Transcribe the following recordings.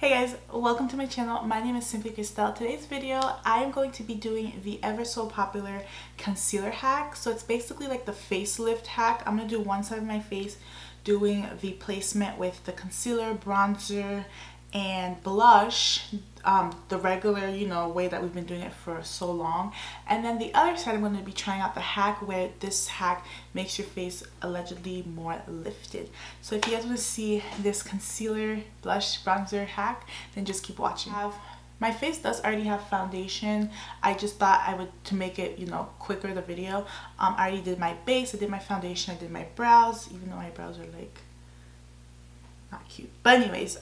Hey guys, welcome to my channel. My name is Simplykrystelle. Today's video, I am going to be doing the ever so popular concealer hack. So it's basically like the facelift hack. I'm going to do one side of my face doing the placement with the concealer, bronzer, and blush, the regular, way that we've been doing it for so long. And then the other side, I'm going to be trying out the hack where this hack makes your face allegedly more lifted. So if you guys want to see this concealer, blush, bronzer hack, then just keep watching. My face does already have foundation. I just thought I would, to make it, quicker, the video. I already did my base, I did my foundation, I did my brows, even though my brows are like not cute. But anyways,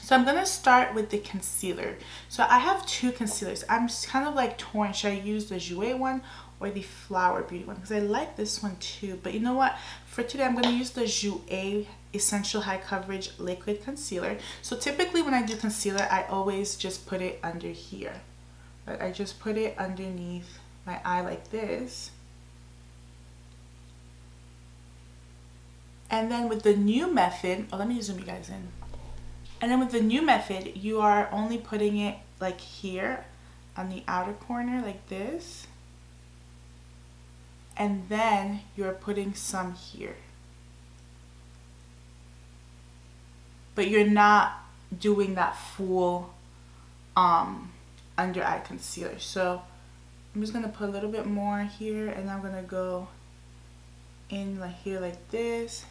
so I'm gonna start with the concealer. So I have two concealers. I'm kind of like torn. Should I use the Jouer one or the Flower Beauty one? Because I like this one too. But you know what? For today, I'm gonna use the Jouer Essential High Coverage Liquid Concealer. So typically when I do concealer, I always just put it under here. But I just put it underneath my eye like this. And then with the new method, let me zoom you guys in. And then with the new method, you are only putting it like here on the outer corner like this. And then you're putting some here. But you're not doing that full under eye concealer. So I'm just gonna put a little bit more here, and I'm gonna go in like here like this.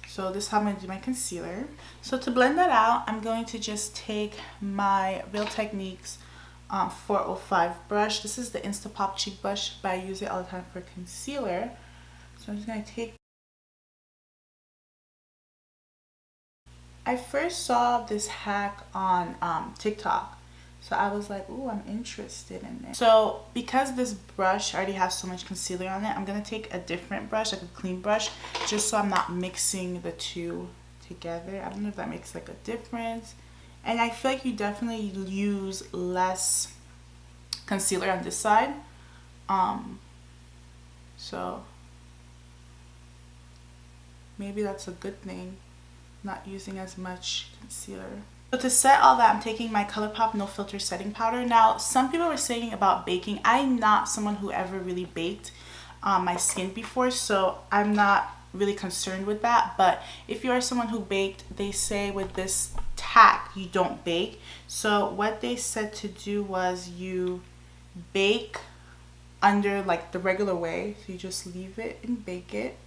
So this is how I'm going to do my concealer. So to blend that out, I'm going to just take my Real Techniques 405 brush. This is the Instapop cheek brush, but I use it all the time for concealer. So I'm just going to take... I first saw this hack on TikTok. So I was like, ooh, I'm interested in it. So because this brush already has so much concealer on it, I'm going to take a different brush, like a clean brush, just so I'm not mixing the two together. I don't know if that makes like a difference. And I feel like you definitely use less concealer on this side. So maybe that's a good thing, not using as much concealer. So to set all that, I'm taking my ColourPop No Filter setting powder. Now, some people were saying about baking. I'm not someone who ever really baked my skin before, so I'm not really concerned with that. But if you are someone who baked, they say with this tack, you don't bake. So what they said to do was you bake under like the regular way. So you just leave it and bake it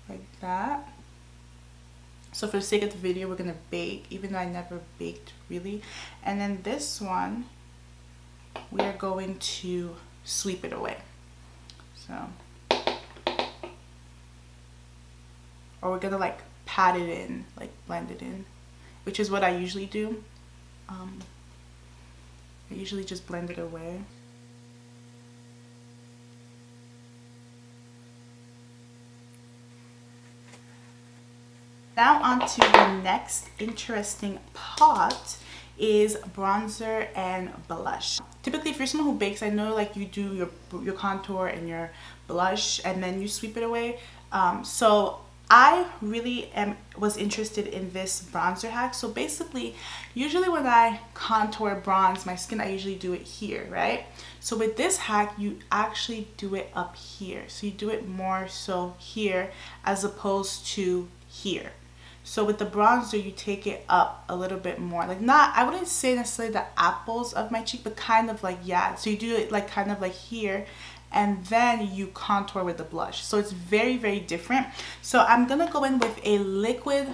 like that. So for the sake of the video, we're gonna bake, even though I never baked really. And then this one, we're going to sweep it away. So, or we're gonna like pat it in, like blend it in, which is what I usually do. I usually just blend it away. Now on to the next interesting part is bronzer and blush. Typically, if you're someone who bakes, I know like you do your contour and your blush and then you sweep it away. So I really was interested in this bronzer hack. So basically, usually when I contour bronze my skin, I usually do it here, right? So with this hack, you actually do it up here. So you do it more so here as opposed to here. So with the bronzer, you take it up a little bit more, like not, I wouldn't say necessarily the apples of my cheek, but kind of like, yeah. So you do it like kind of like here, and then you contour with the blush. So it's very, very different. So I'm gonna go in with a liquid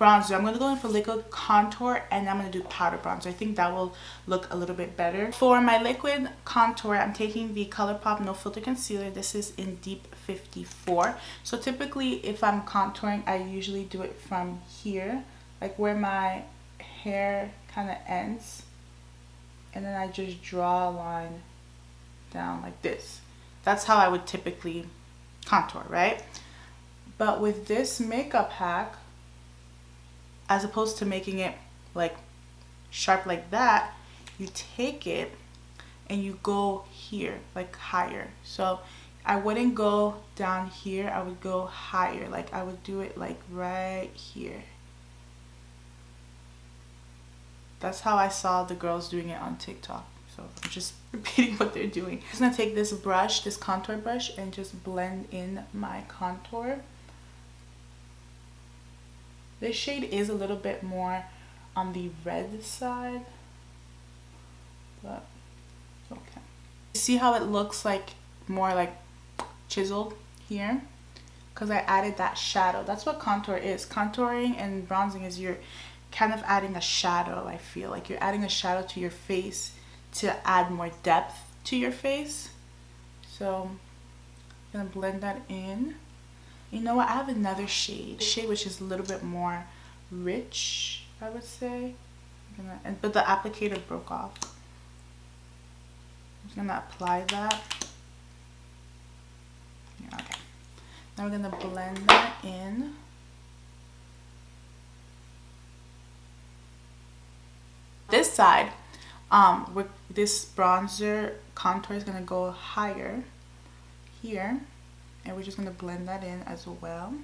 bronzer. I'm gonna go in for liquid contour, and I'm gonna do powder bronzer. I think that will look a little bit better. For my liquid contour, I'm taking the ColourPop No Filter Concealer. This is in Deep 54. So typically, if I'm contouring, I usually do it from here, like where my hair kind of ends, and then I just draw a line down like this. That's how I would typically contour, right? But with this makeup hack, as opposed to making it like sharp like that, you take it and you go here like higher. So I wouldn't go down here, I would go higher. Like I would do it like right here. That's how I saw the girls doing it on TikTok. So I'm just repeating what they're doing. I'm just gonna take this brush, this contour brush, and just blend in my contour. This shade is a little bit more on the red side, but okay. See how it looks like more like chiseled here? Because I added that shadow. That's what contour is. Contouring and bronzing is you're kind of adding a shadow. I feel like you're adding a shadow to your face to add more depth to your face. So I'm gonna blend that in. You know what, I have another shade which is a little bit more rich, I would say. But the applicator broke off. I'm just gonna apply that. Okay, now we're gonna blend that in. This side, with this bronzer contour is gonna go higher here, and we're just gonna blend that in as well.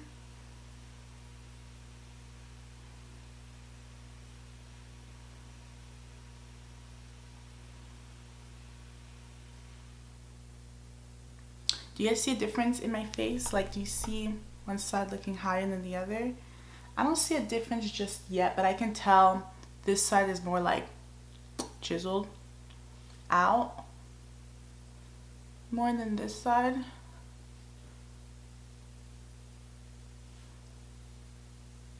Do you guys see a difference in my face? Like, do you see one side looking higher than the other? I don't see a difference just yet, but I can tell this side is more like chiseled out more than this side.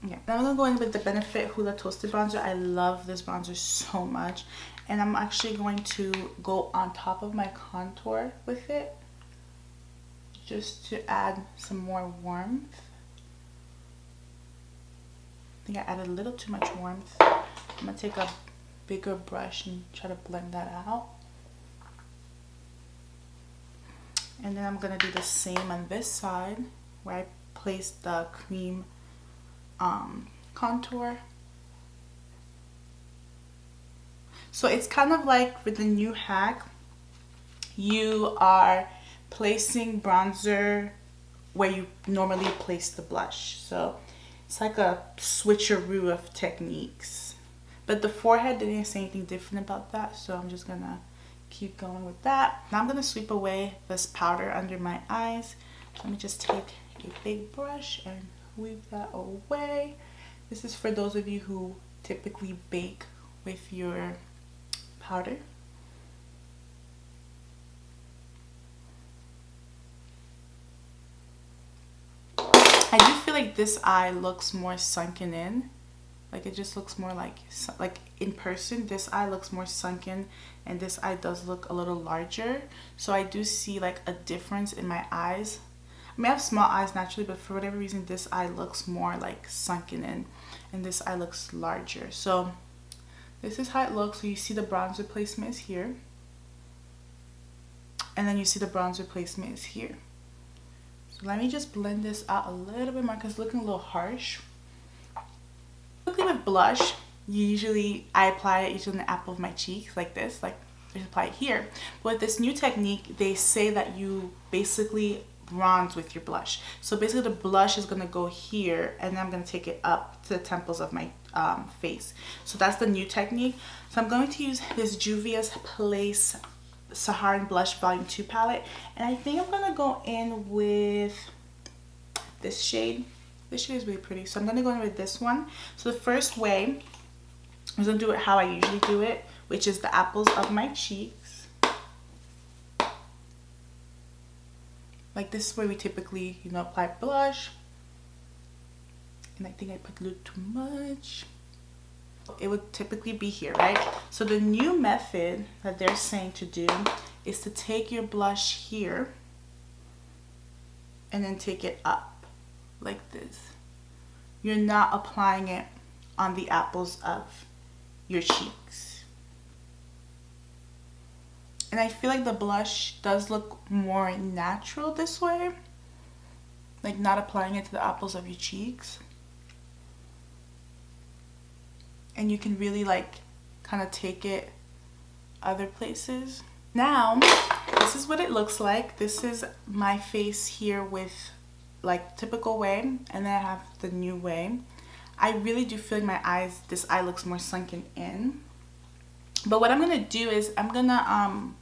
Yeah, now I'm gonna go in with the Benefit Hoola Toasted Bronzer. I love this bronzer so much, and I'm actually going to go on top of my contour with it, just to add some more warmth. I think I added a little too much warmth. I'm gonna take a bigger brush and try to blend that out. And then I'm gonna do the same on this side where I placed the cream contour. So it's kind of like with the new hack, you are placing bronzer where you normally place the blush. So it's like a switcheroo of techniques. But the forehead didn't say anything different about that, so I'm just gonna keep going with that. Now I'm gonna sweep away this powder under my eyes. So let me just take a big brush and weave that away. This is for those of you who typically bake with your powder. I do feel like this eye looks more sunken in. Like it just looks more like in person, this eye looks more sunken and this eye does look a little larger. So I do see like a difference in my eyes. I mean, I have small eyes naturally, but for whatever reason, this eye looks more like sunken in and this eye looks larger. So this is how it looks. So you see the bronzer placement is here. And then you see the bronzer placement is here. So let me just blend this out a little bit more because it's looking a little harsh. Typically with blush, I apply it usually on the apple of my cheek like this, like I just apply it here. But with this new technique, they say that you basically bronze with your blush. So basically the blush is gonna go here and then I'm gonna take it up to the temples of my face. So that's the new technique. So I'm going to use this Juvia's Place Saharan Blush Volume 2 palette, and I think I'm gonna go in with this shade. This shade is really pretty, so I'm gonna go in with this one. So the first way, I'm gonna do it how I usually do it, which is the apples of my cheeks. Like this is where we typically, apply blush. And I think I put a little too much. It would typically be here, right? So the new method that they're saying to do is to take your blush here and then take it up like this. You're not applying it on the apples of your cheeks. And I feel like the blush does look more natural this way. Like not applying it to the apples of your cheeks. And you can really like kind of take it other places. Now this is what it looks like. This is my face here with like typical way, and then I have the new way. I really do feel like my eyes, this eye looks more sunken in. But what I'm gonna do is I'm gonna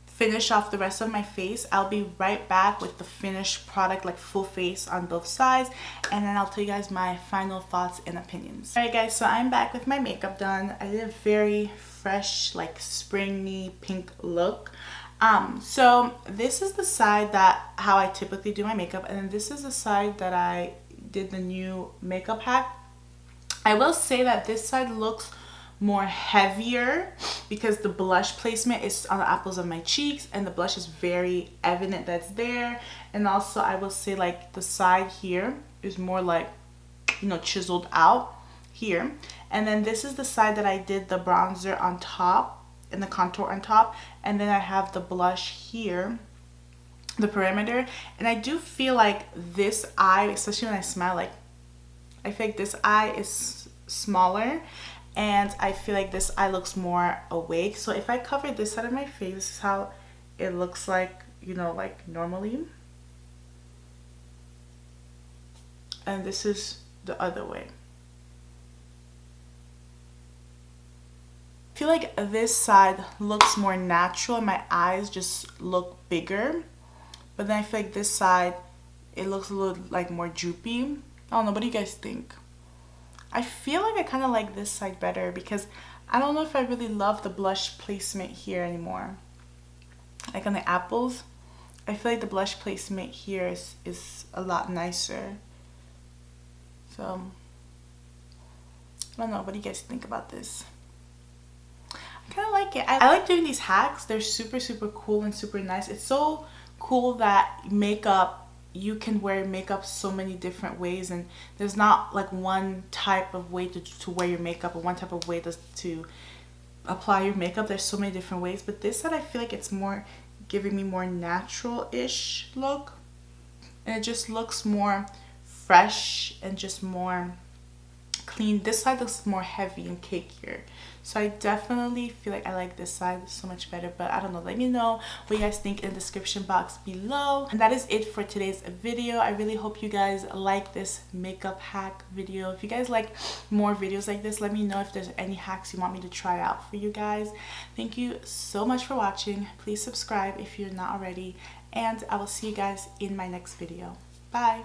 finish off the rest of my face. I'll be right back with the finished product, like full face on both sides, and then I'll tell you guys my final thoughts and opinions. Alright guys, so I'm back with my makeup done. I did a very fresh, like springy pink look. So this is the side that how I typically do my makeup, and then this is the side that I did the new makeup hack. I will say that this side looks more heavier because the blush placement is on the apples of my cheeks, and the blush is very evident that's there. And also I will say like the side here is more like, you know, chiseled out here. And then this is the side that I did the bronzer on top and the contour on top, and then I have the blush here, the perimeter. And I do feel like this eye, especially when I smile, like I feel like this eye is smaller, and I feel like this eye looks more awake. So if I cover this side of my face, this is how it looks like, you know, like normally. And this is the other way. I feel like this side looks more natural and my eyes just look bigger. But then I feel like this side, it looks a little like more droopy. I don't know, what do you guys think? I feel like I kind of like this side better because I don't know if I really love the blush placement here anymore. Like on the apples, I feel like the blush placement here is a lot nicer. So, I don't know, what do you guys think about this? I kind of like it. I like doing these hacks. They're super, super cool and super nice. It's so cool that makeup, you can wear makeup so many different ways, and there's not like one type of way to wear your makeup or one type of way to apply your makeup. There's so many different ways, but this side I feel like it's more giving me more natural-ish look, and it just looks more fresh and just more clean. This side looks more heavy and cakier, so I definitely feel like I like this side so much better. But I don't know, let me know what you guys think in the description box below. And that is it for today's video. I really hope you guys like this makeup hack video. If you guys like more videos like this, let me know if there's any hacks you want me to try out for you guys. Thank you so much for watching. Please subscribe if you're not already, and I will see you guys in my next video. Bye.